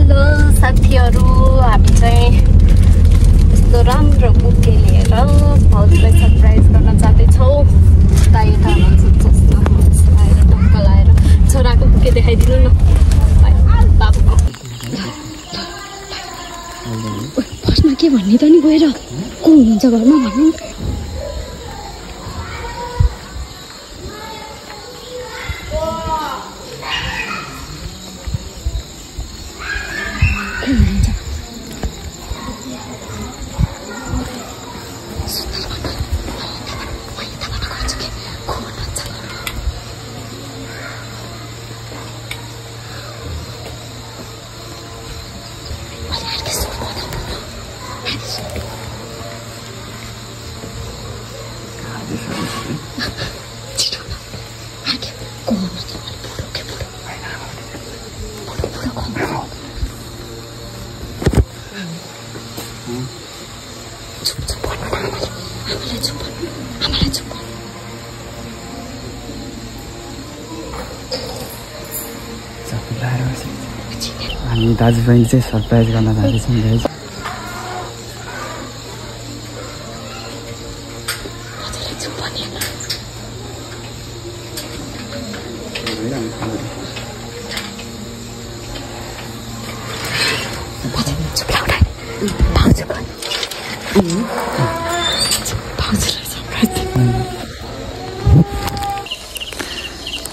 Hello साथीहरु, हामी चाहिँ यस्तो राम्रो बुके लिएर भाउजूलाई सरप्राइज गर्न जाँदैछौँ। दाइ यता हुनुहुन्छ जस्तो आएर टक्क लाएर छोराको बुके देखाइदिनु न बाबुको। फर्स्टमा के भन्ने त नि गएर को हुनुहुन्छ घरमा भन्नु। हामी दाजुबहिनी चाहिँ सरप्राइज गर्न जाँदैछौँ गाइस।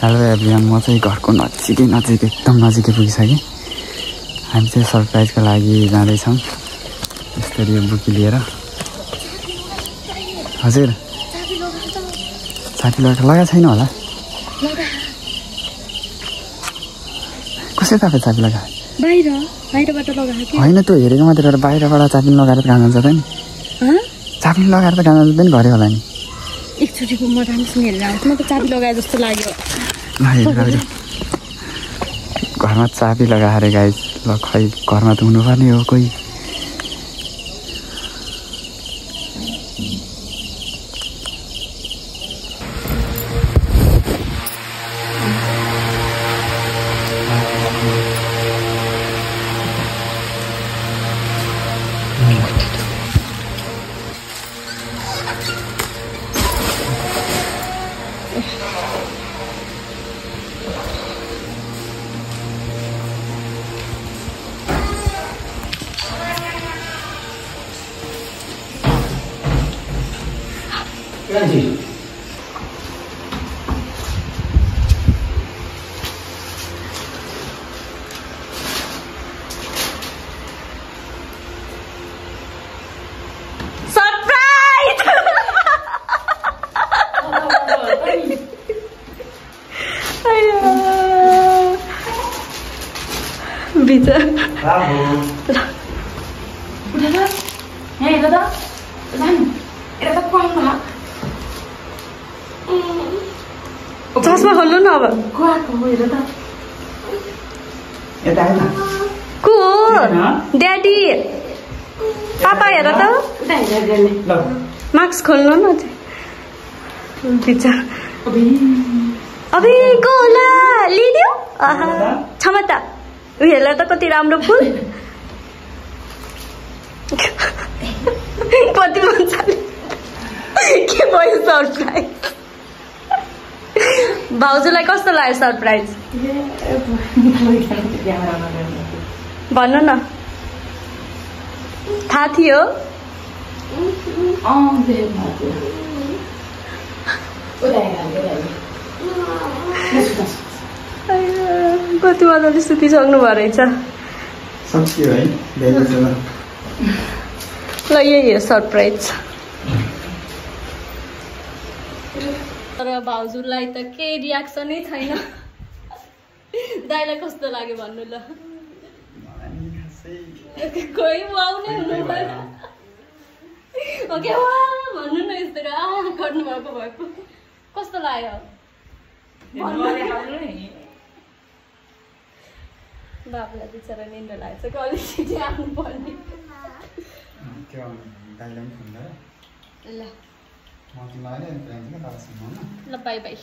हेलो एभ्रिवान, म चाहिँ घरको नजिकै एकदम नजिकै पुगिसकेँ। हामी चाहिँ सरप्राइजको लागि जाँदैछौँ यसरी बुकी लिएर। हजुर साथी लगाएको छैन होला? कसरी तपाईँ चाबी लगायो? बाहिरबाट लगाएको होइन, त्यो हेरेको मात्रै बाहिरबाट चाबी लगाएर गाना जाँदा नि चाबी लगाएर त गाना जाँदा नि घरै होला नि। एकचोटिको म राम्रोसँग हेरेर आउँछु, म त चाबी लगाए जस्तो लाग्यो। घरमा चाबी लगाएर गाइस, ल खै घरमा त हुनुपर्ने हो कोही। चस्मा खोल्नु न अब। को ड्याडी पापा हेर त, मास्क खोल्नु न। अबे को होला लिदियो क्षमता उयोहरूलाई त कति राम्रो फुल कति मजाले के भयो सरप्राइज। भाउजूलाई कस्तो लाग्यो सरप्राइज भन्नु न। थाहा थियो? कति मजाले सुतिसक्नु भयो रहेछ। ल यही हो सरप्राइज। तर भाउजूलाई त केही रियाक्सनै छैन। दाइलाई कस्तो लाग्यो भन्नु ल। कोही वाउ नै हुनु भएन। ओके वा भन्नु न, यस्तो गर्नु भएको कस्तो लाग्यो? बाबुलाई बिचरा निन्द्रा लागेको छ, कहिले छिटै आउनु पर्ने। ल ल बाई बाई।